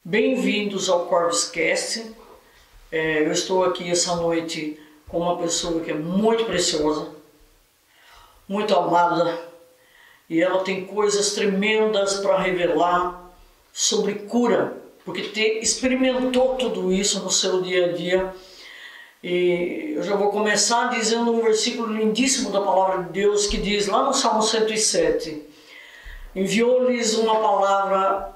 Bem-vindos ao Corvescast. Eu estou aqui essa noite com uma pessoa que é muito preciosa, muito amada, e ela tem coisas tremendas para revelar sobre cura, porque experimentou tudo isso no seu dia a dia. E eu já vou começar dizendo um versículo lindíssimo da palavra de Deus que diz lá no Salmo 107: enviou-lhes uma palavra,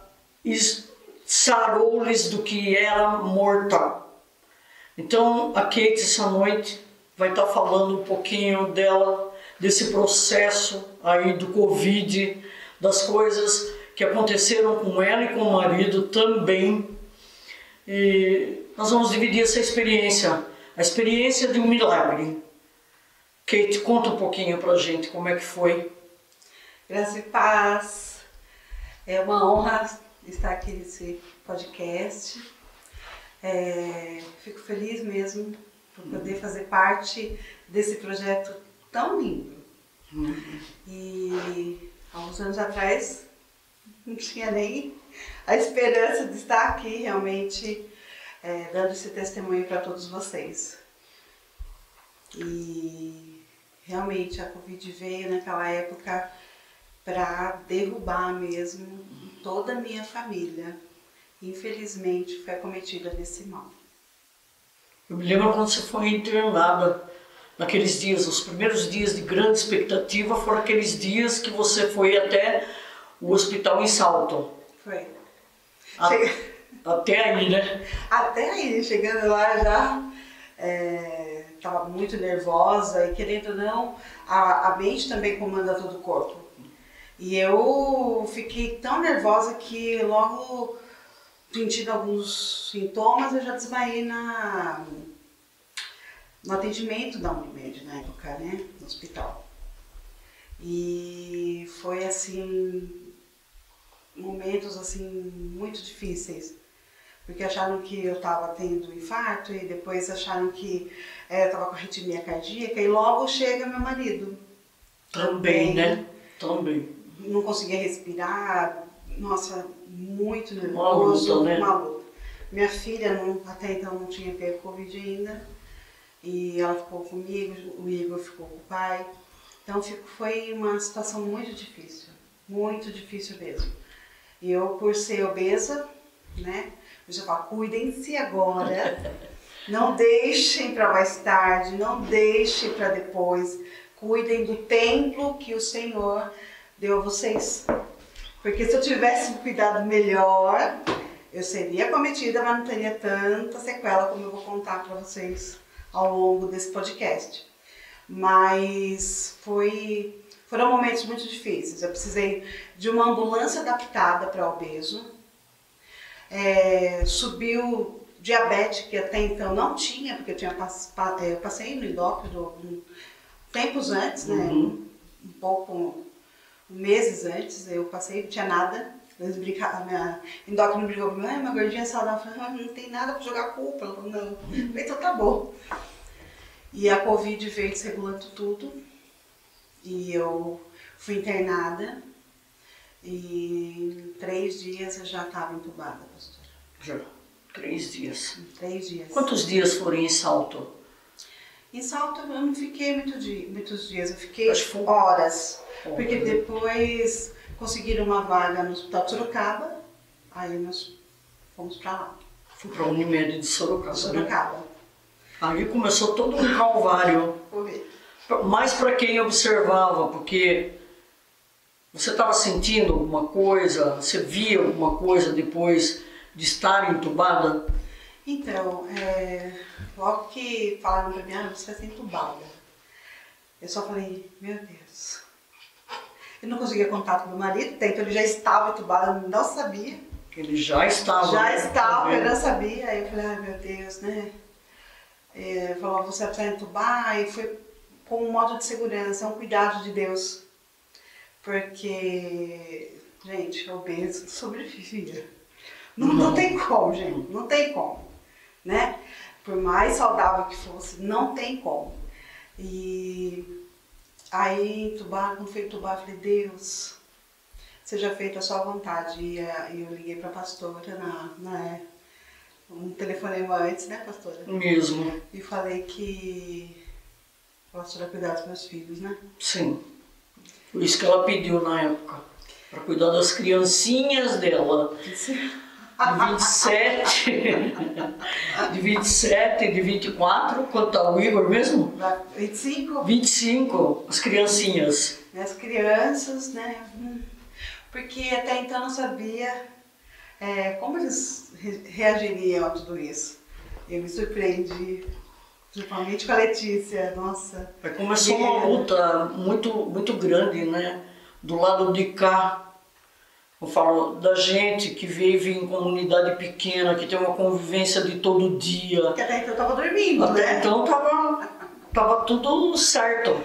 sarou-lhes do que era mortal. Então a Kate essa noite vai estar falando um pouquinho dela, desse processo aí do Covid, das coisas que aconteceram com ela e com o marido também. E nós vamos dividir essa experiência, a experiência de um milagre. Kate, conta um pouquinho pra gente como é que foi. Graça e paz. É uma honra estar aqui nesse podcast. Fico feliz mesmo por poder fazer parte desse projeto tão lindo. E há uns anos atrás não tinha nem a esperança de estar aqui realmente dando esse testemunho para todos vocês. E realmente a Covid veio naquela época para derrubar mesmo toda a minha família. Infelizmente foi acometida desse mal. Eu me lembro quando você foi internada, naqueles dias, os primeiros dias de grande expectativa foram aqueles dias que você foi até o hospital em Salto. Foi. Até aí, né? Até aí, chegando lá já estava muito nervosa e querendo ou não, a mente também comanda todo o corpo. E eu fiquei tão nervosa que logo sentindo alguns sintomas, eu já desmaiei no atendimento da Unimed na época, né, no hospital. E foi assim, momentos assim muito difíceis, porque acharam que eu estava tendo infarto e depois acharam que eu estava com arritmia cardíaca e logo chega meu marido. Também, né? Também. Não conseguia respirar, nossa, muito nervoso, uma luta. Minha filha até então não tinha pego Covid ainda, e ela ficou comigo, o Igor ficou com o pai. Então foi uma situação muito difícil mesmo. E eu, por ser obesa, né, eu já falo, cuidem-se agora, não deixem para mais tarde, não deixem para depois, cuidem do templo que o Senhor deu a vocês. Porque se eu tivesse um cuidado melhor, eu seria acometida, mas não teria tanta sequela como eu vou contar para vocês ao longo desse podcast. Mas foram momentos muito difíceis. Eu precisei de uma ambulância adaptada para obeso. Subiu diabetes, que até então não tinha, porque eu passei no endócrino tempos antes, né? Um pouco... meses antes, eu passei, não tinha nada. A minha endócrina brigou comigo, uma gordinha saudável. Eu falei, não tem nada para jogar culpa. Ela falou, não. Eu falei, então tá bom. E a Covid veio desregulando tudo. E eu fui internada. E em 3 dias eu já estava entubada, pastora. Já, 3 dias. Em 3 dias. Quantos dias foram em Salto? Em Salto eu não fiquei muitos dias, eu fiquei horas. Porque depois conseguiram uma vaga no Hospital de Sorocaba, aí nós fomos para lá. Fui para a Unimed de Sorocaba. Sorocaba. Né? Aí começou todo um calvário. Mas para quem observava, porque você estava sentindo alguma coisa, você via alguma coisa depois de estar entubada? Então, logo que falaram para mim, você vai ser entubada. Eu só falei, meu Deus. Eu não conseguia contato com meu marido, então ele já estava entubado, eu não sabia. Ele já estava. Já estava, eu não sabia. Aí eu falei, ai meu Deus, né? Falou, você vai precisar entubar, e foi com um modo de segurança, um cuidado de Deus. Porque, gente, obeso sobrevivia. Não tem como, gente, não tem como, né? Por mais saudável que fosse, não tem como. E aí, entubar, quando foi entubar, eu falei, Deus, seja feita a sua vontade. E eu liguei para a pastora um telefonema antes, né, pastora? Mesmo. E falei que a pastora cuidar dos meus filhos, né? Sim. Por isso que ela pediu na época, para cuidar das criancinhas dela. De 27 e de 24, quanto tá o Igor mesmo? 25. 25, as criancinhas. As crianças, né? Porque até então eu não sabia como eles reagiriam a tudo isso. Eu me surpreendi, principalmente com a Letícia, nossa. Começou uma luta muito grande, né? Do lado de cá. Eu falo da gente que vive em comunidade pequena, que tem uma convivência de todo dia. Porque até então eu estava dormindo, até né? Então tava tudo certo,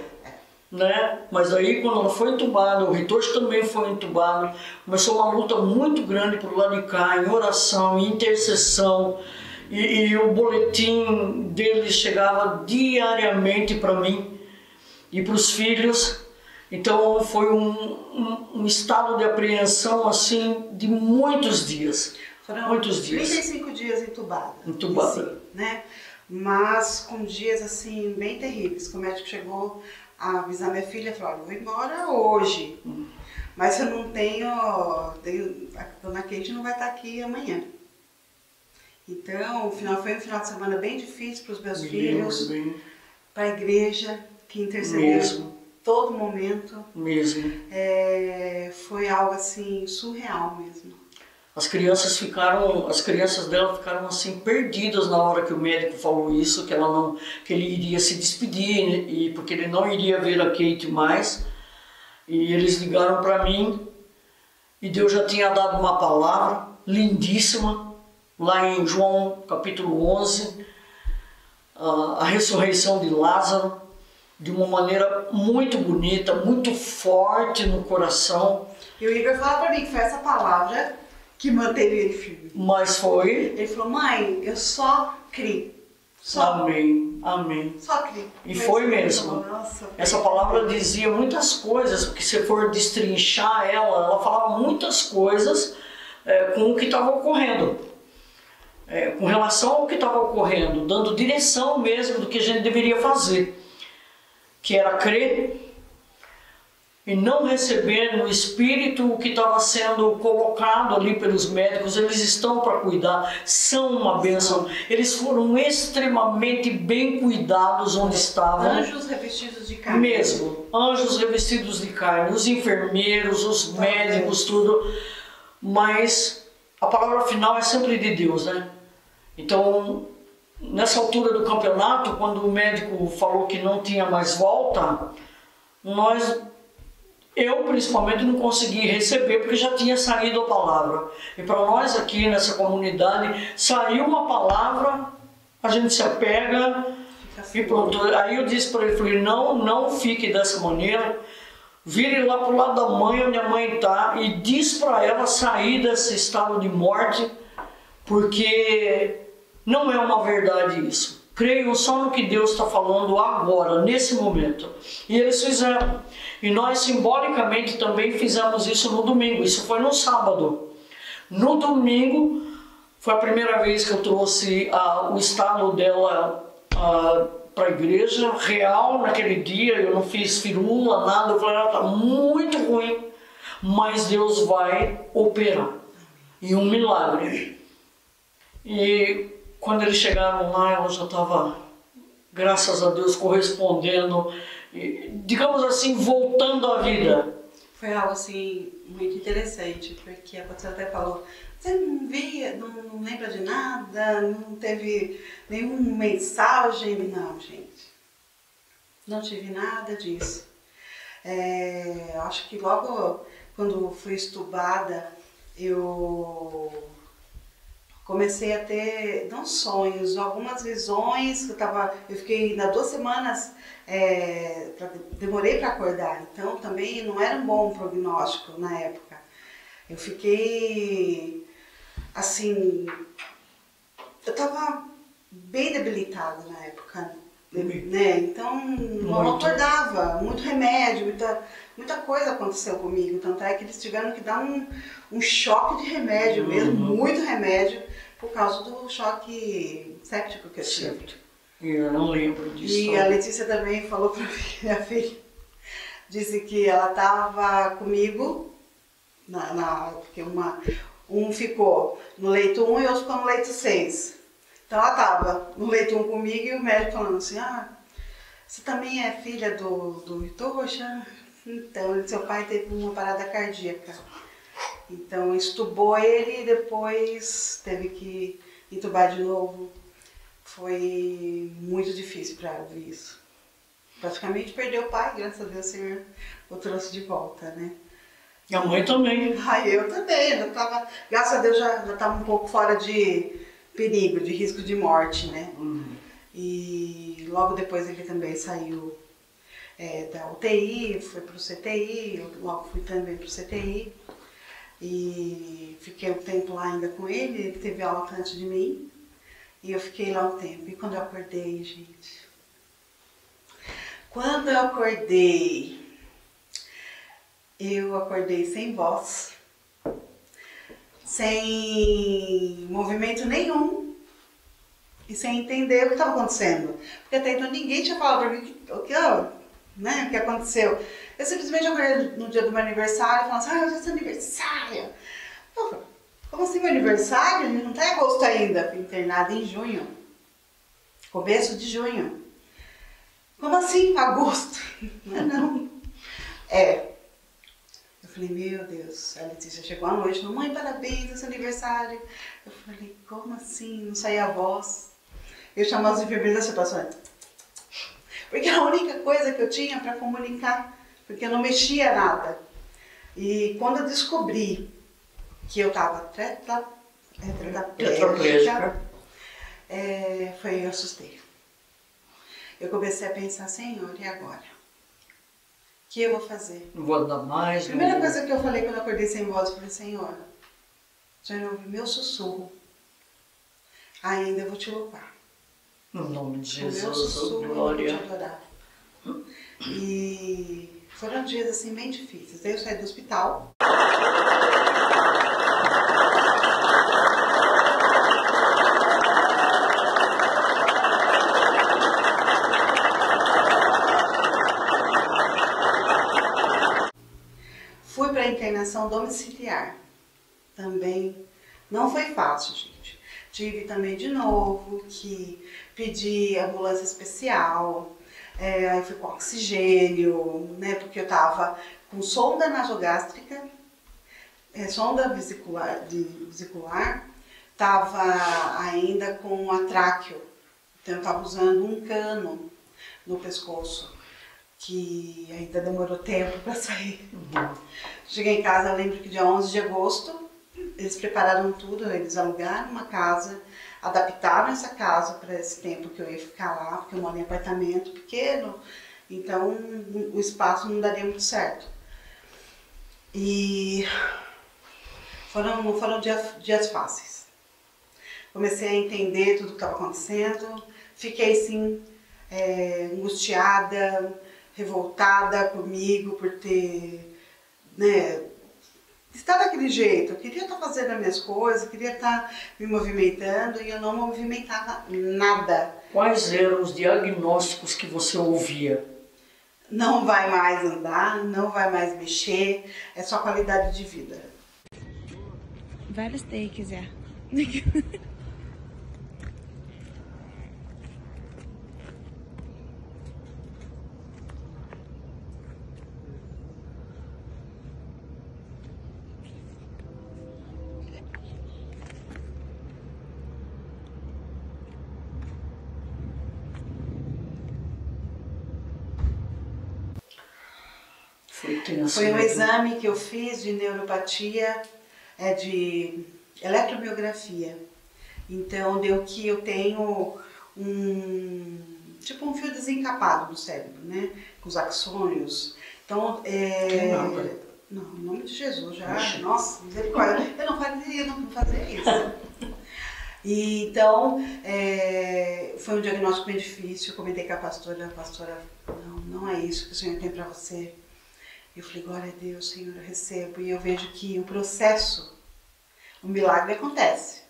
né? Mas aí quando ela foi entubada, o Ritoshi também foi entubado, começou uma luta muito grande pro lado de cá, em oração, em intercessão. E o boletim dele chegava diariamente para mim e para os filhos. Então foi um estado de apreensão assim de muitos dias. Foram muitos dias. 35 dias entubada. Entubada. Né? Mas com dias assim bem terríveis. O médico chegou a avisar minha filha, falou: "Eu vou embora hoje, mas eu não tenho a dona Kate não vai estar aqui amanhã." Então foi um final de semana bem difícil para os meus filhos, para a igreja que intercedeu todo momento. Mesmo. Foi algo assim surreal mesmo. As crianças dela ficaram assim perdidas na hora que o médico falou isso, que ele iria se despedir e porque ele não iria ver a Kate mais. E eles ligaram para mim e Deus já tinha dado uma palavra lindíssima lá em João capítulo 11, a ressurreição de Lázaro, de uma maneira muito bonita, muito forte no coração. E o Igor falou para mim que foi essa palavra que manteve ele firme. Mas foi. Ele falou: "Mãe, eu só criei." Amém, amém. Só criei. E foi mesmo. Essa palavra dizia muitas coisas, porque se for destrinchar ela falava muitas coisas com o que estava ocorrendo. Com relação ao que estava ocorrendo, dando direção mesmo do que a gente deveria fazer. Que era crer e não receber no espírito o que estava sendo colocado ali pelos médicos. Eles estão para cuidar, são uma bênção. Eles foram extremamente bem cuidados onde estavam. Anjos revestidos de carne. Mesmo, anjos revestidos de carne, os enfermeiros, os médicos, tudo. Mas a palavra final é sempre de Deus, né? Então, nessa altura do campeonato, quando o médico falou que não tinha mais volta, eu principalmente não consegui receber porque já tinha saído a palavra. E para nós aqui nessa comunidade, saiu uma palavra, a gente se apega e pronto. Aí eu disse para ele, falei: não fique dessa maneira, vire lá para o lado da mãe, onde a mãe está, e diz para ela sair desse estado de morte, porque não é uma verdade isso. Creio só no que Deus está falando agora, nesse momento. E eles fizeram. E nós simbolicamente também fizemos isso no domingo. Isso foi no sábado. No domingo foi a primeira vez que eu trouxe o estado dela para a igreja, real naquele dia. Eu não fiz firula, nada. Eu falei: ela está muito ruim, mas Deus vai operar. E um milagre. E quando eles chegaram lá, ela já estava, graças a Deus, correspondendo, digamos assim, voltando à vida. Foi algo assim muito interessante, porque a pastora até falou: "Você não via, não lembra de nada, não teve nenhuma mensagem?" Não, gente, não tive nada disso. Acho que logo quando fui estubada, eu comecei a ter, não sonhos, algumas visões. Eu fiquei ainda 2 semanas, demorei para acordar, então também não era um bom prognóstico na época. Eu fiquei, assim, eu estava bem debilitada na época, né? Então não acordava, muito remédio, muita coisa aconteceu comigo. Tanto é que eles tiveram que dar um choque de remédio mesmo, muito remédio, por causa do choque séptico que eu tive. Eu não lembro disso. E a Letícia também falou para minha filha, disse que ela estava comigo, porque um ficou no leito 1 e outro ficou no leito 6. Então ela estava no leito 1 comigo e o médico falando assim, você também é filha do Itocha? Então, seu pai teve uma parada cardíaca. Então estubou ele e depois teve que entubar de novo. Foi muito difícil para ouvir isso. Praticamente perdeu o pai, graças a Deus o Senhor o trouxe de volta, né? E a mãe também. Eu também, graças a Deus já estava um pouco fora de perigo, de risco de morte, né? E logo depois ele também saiu da UTI, foi para o CTI, eu logo fui também para o CTI. E fiquei um tempo lá ainda com ele teve alta antes de mim. E eu fiquei lá um tempo. E quando eu acordei, gente... Quando eu acordei sem voz, sem movimento nenhum e sem entender o que estava acontecendo. Porque até então ninguém tinha falado para mim o que aconteceu. Eu simplesmente acordei no dia do meu aniversário e falei assim, hoje é seu aniversário. Eu falei, como assim meu aniversário? Não está em agosto ainda. Fui internada em junho, começo de junho. Como assim, agosto? Não. Eu falei, meu Deus, a Letícia chegou à noite, mamãe, parabéns, é seu aniversário. Eu falei, como assim? Não saía a voz. Eu chamava os enfermeiros da situação, porque era a única coisa que eu tinha para comunicar, porque eu não mexia nada. E quando eu descobri que eu estava tetraplégica, eu assustei. Eu comecei a pensar, Senhor, e agora? O que eu vou fazer? Não vou andar mais. A primeira coisa que eu falei quando eu acordei sem voz, eu falei, Senhor ouve meu sussurro, ainda eu vou te louvar. No nome de Jesus, o meu sussurro, glória. Eu vou te adorar. E foram dias assim bem difíceis. Aí eu saí do hospital. Fui para a internação domiciliar. Também não foi fácil, gente. Tive também de novo que pedir ambulância especial. Aí fui com oxigênio, né? Porque eu tava com sonda nasogástrica, sonda vesicular, tava ainda com a tráqueo. Então eu tava usando um cano no pescoço, que ainda demorou tempo para sair. Cheguei em casa, eu lembro que dia 11 de agosto, eles prepararam tudo, eles alugaram uma casa, adaptaram essa casa para esse tempo que eu ia ficar lá, porque eu moro em apartamento pequeno, então o espaço não daria muito certo. E foram dias fáceis. Comecei a entender tudo o que estava acontecendo, fiquei sim angustiada, revoltada comigo por ter, estar daquele jeito. Eu queria estar fazendo as minhas coisas, queria estar me movimentando e eu não movimentava nada. Quais eram os diagnósticos que você ouvia? Não vai mais andar, não vai mais mexer, é só qualidade de vida. Vários takes, Foi um exame que eu fiz de neuropatia, de eletromiografia. Então deu que eu tenho um fio desencapado no cérebro, né? Com os axônios. Então, não, em nome de Jesus, já, nossa, misericórdia, eu não faria isso. E então, foi um diagnóstico bem difícil. Eu comentei com a pastora, não é isso que o Senhor tem para você. Eu falei, glória a Deus, Senhor, eu recebo. E eu vejo que o processo, o milagre acontece,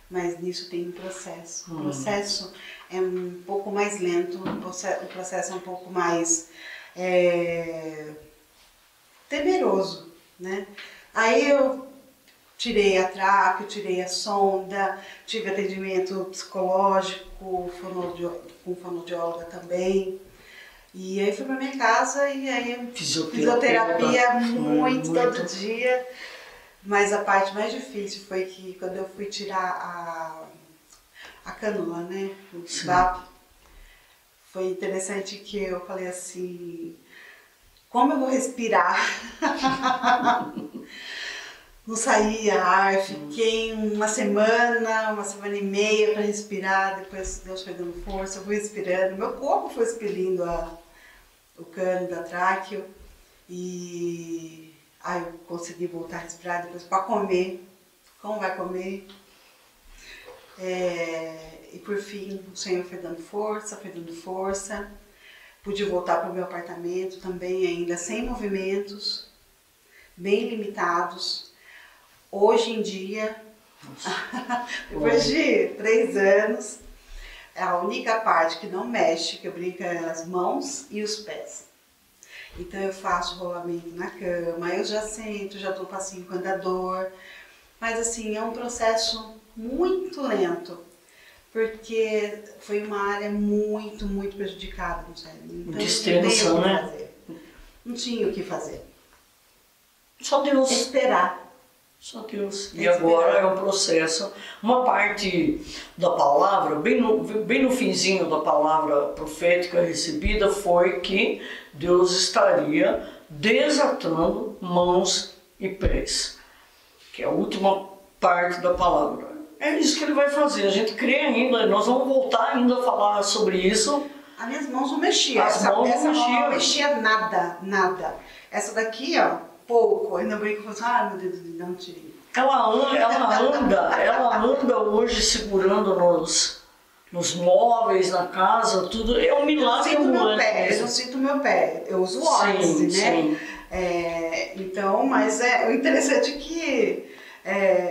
mas nisso tem um processo. O processo é um pouco mais lento, o processo é um pouco mais temeroso, né? Aí eu tirei a tráqueo, tirei a sonda, tive atendimento psicológico, com fonoaudióloga também. E aí fui pra minha casa e aí fisioterapia muito todo dia. Mas a parte mais difícil foi que quando eu fui tirar a cânula, né, o DAP, foi interessante que eu falei assim, como eu vou respirar? Não saía ar, fiquei uma semana e meia para respirar, depois Deus foi dando força, eu fui respirando, meu corpo foi expelindo o cano da tráqueo e aí eu consegui voltar a respirar depois para comer. Como vai comer? E por fim o Senhor foi dando força, pude voltar para o meu apartamento também ainda sem movimentos, bem limitados. Hoje em dia, depois de 3 anos, a única parte que não mexe, que eu brinco, é as mãos e os pés. Então eu faço rolamento na cama, eu já sento, já dou passinho com andador. Mas assim, é um processo muito lento, porque foi uma área muito, muito prejudicada no cérebro. Então, extensão, né? Não tinha o que fazer. Só Deus. Esperar. Só Deus. E agora é um processo. Uma parte da palavra, bem no finzinho da palavra profética recebida, foi que Deus estaria desatando mãos e pés. Que é a última parte da palavra. É isso que ele vai fazer. A gente crê ainda, nós vamos voltar ainda a falar sobre isso. As minhas mãos não mexiam. Essa mão não mexia nada. Essa daqui, ó, pouco. Ainda bem que eu falei, meu Deus, não tirei. Ela anda hoje segurando nos móveis, na casa, tudo. É um milagre. Eu não sinto meu pé. Eu uso órtese, né? Então, mas o interessante é que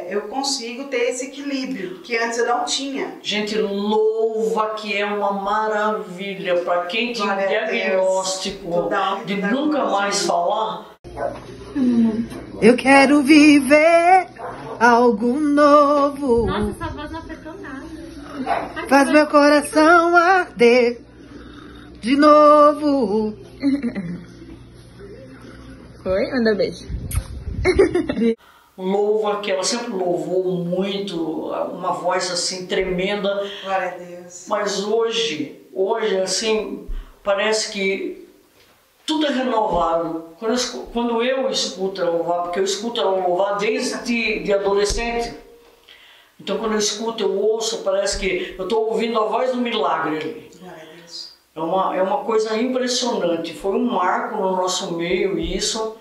eu consigo ter esse equilíbrio, que antes eu não tinha. Gente, louva, que é uma maravilha para quem tem diagnóstico de nunca mais falar. Eu quero viver algo novo. Nossa, essa voz não afetou nada. Faz meu coração arder de novo. Oi, manda beijo. Louva, que ela sempre louvou muito, uma voz assim tremenda. Glória a Deus. Mas hoje assim, parece que tudo é renovado. Quando eu escuto ela louvar, porque eu escuto ela louvar desde adolescente. Então quando eu escuto, eu ouço, parece que eu estou ouvindo a voz do milagre ali. Glória a Deus. É uma coisa impressionante. Foi um marco no nosso meio isso.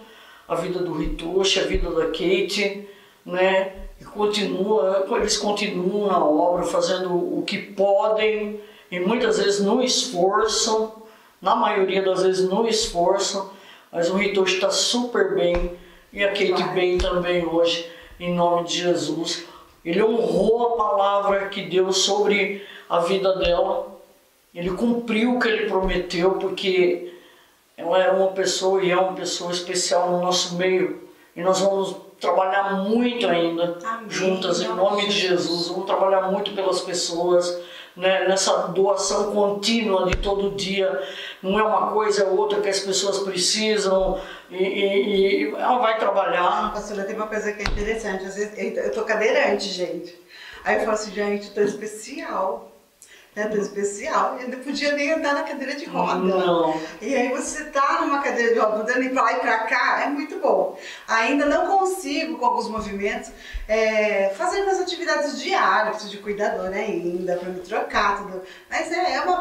A vida do Ritoshi, a vida da Kate, né? Eles continuam na obra, fazendo o que podem, e muitas vezes não esforçam, na maioria das vezes não esforçam, mas o Ritoshi está super bem, e a Kate bem também hoje, em nome de Jesus. Ele honrou a palavra que deu sobre a vida dela, ele cumpriu o que ele prometeu, porque ela era uma pessoa e é uma pessoa especial no nosso meio. E nós vamos trabalhar muito ainda juntas, em nome de Jesus. Vamos trabalhar muito pelas pessoas, né? Nessa doação contínua de todo dia. Não é uma coisa ou outra que as pessoas precisam e ela vai trabalhar. Pastora, tem uma coisa que é interessante. Às vezes eu tô cadeirante, gente. Aí eu falo assim, gente, eu tô especial. Tô especial, eu não podia nem andar na cadeira de roda. Não. E aí você tá numa cadeira de roda, andando pra lá e pra cá, é muito bom. Ainda não consigo, com alguns movimentos, fazer minhas atividades diárias, preciso de cuidador ainda, pra me trocar, tudo. Mas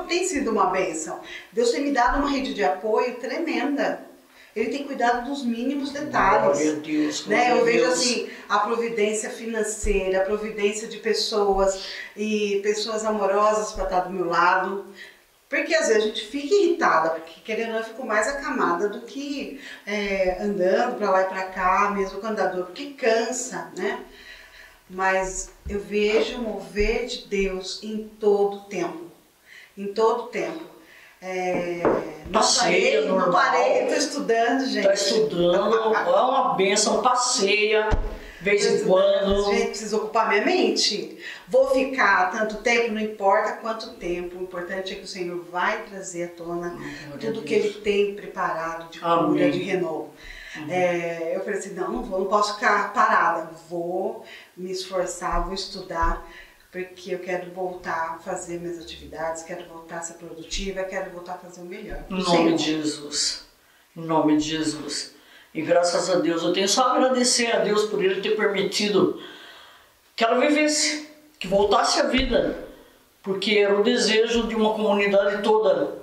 tem sido uma bênção. Deus tem me dado uma rede de apoio tremenda. Ele tem cuidado dos mínimos detalhes. Glória a Deus, né? Eu vejo Deus. assim, a providência financeira, a providência de pessoas e pessoas amorosas para estar do meu lado. Porque às vezes a gente fica irritada, porque querendo ou não, eu fico mais acamada do que andando para lá e para cá, mesmo com o andador, porque cansa, né? Mas eu vejo o mover de Deus em todo tempo. Em todo tempo. Não parei, estou estudando, gente. Está estudando, é uma bênção, passeia, de vez em quando. Gente, preciso ocupar minha mente. Vou ficar tanto tempo, não importa quanto tempo. O importante é que o Senhor vai trazer à tona tudo que Ele tem preparado de cura, Amém. de renovo. Eu falei assim, não posso ficar parada. Vou me esforçar, vou estudar, porque eu quero voltar a fazer minhas atividades, quero voltar a ser produtiva, quero voltar a fazer o melhor. Em nome de Jesus. Em nome de Jesus. E graças a Deus, eu tenho só a agradecer a Deus por Ele ter permitido que ela vivesse, que voltasse à vida, porque era o desejo de uma comunidade toda,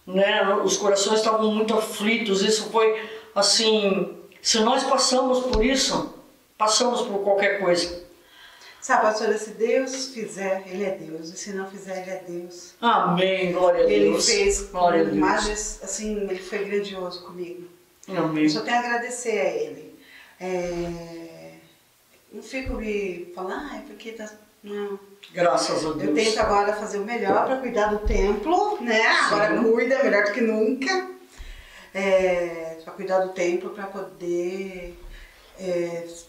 né? Os corações estavam muito aflitos, isso foi assim, se nós passamos por isso, passamos por qualquer coisa. Sabe, pastora, se Deus fizer, Ele é Deus, e se não fizer, Ele é Deus. Amém, glória a Deus. Ele fez glória a Deus. imagens, assim, Ele foi grandioso comigo. Amém. Eu só tenho a agradecer a Ele. Não fico me falando, porque tá... Não. Graças a Deus. Eu tento agora fazer o melhor para cuidar do templo, né? Sim. Agora cuida, melhor do que nunca. Para cuidar do templo, para poder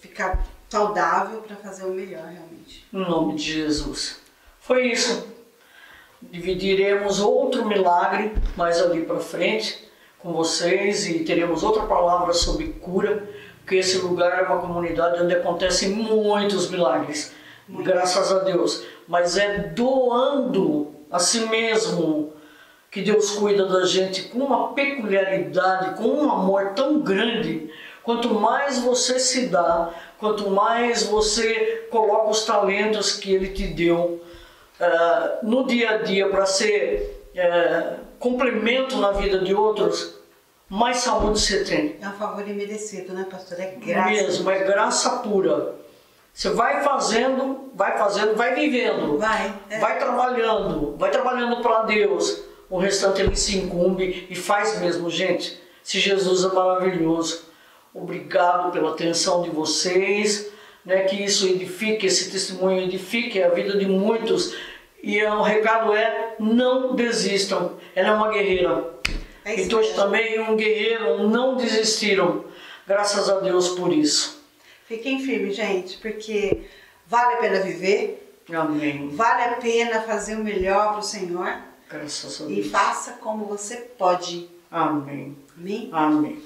ficar saudável, para fazer o melhor, realmente. Em nome de Jesus. Foi isso. Dividiremos outro milagre mais ali para frente com vocês e teremos outra palavra sobre cura, porque esse lugar é uma comunidade onde acontecem muitos milagres, graças a Deus. Mas é doando a si mesmo que Deus cuida da gente com uma peculiaridade, com um amor tão grande. Quanto mais você se dá, quanto mais você coloca os talentos que Ele te deu no dia a dia para ser complemento na vida de outros, mais saúde você tem. É um favor imerecido, né, pastor? É graça. Mesmo, é graça pura. Você vai fazendo, vai vivendo, vai trabalhando para Deus. O restante Ele se incumbe e faz mesmo, gente. Se Jesus é maravilhoso. Obrigado pela atenção de vocês, né, que isso edifique, esse testemunho edifique a vida de muitos. E o recado é, não desistam. Ela é uma guerreira. E todos também um guerreiro, não desistiram. Graças a Deus por isso. Fiquem firmes, gente, porque vale a pena viver. Amém. Vale a pena fazer o melhor para o Senhor. Graças a Deus. E faça como você pode. Amém. Amém? Amém.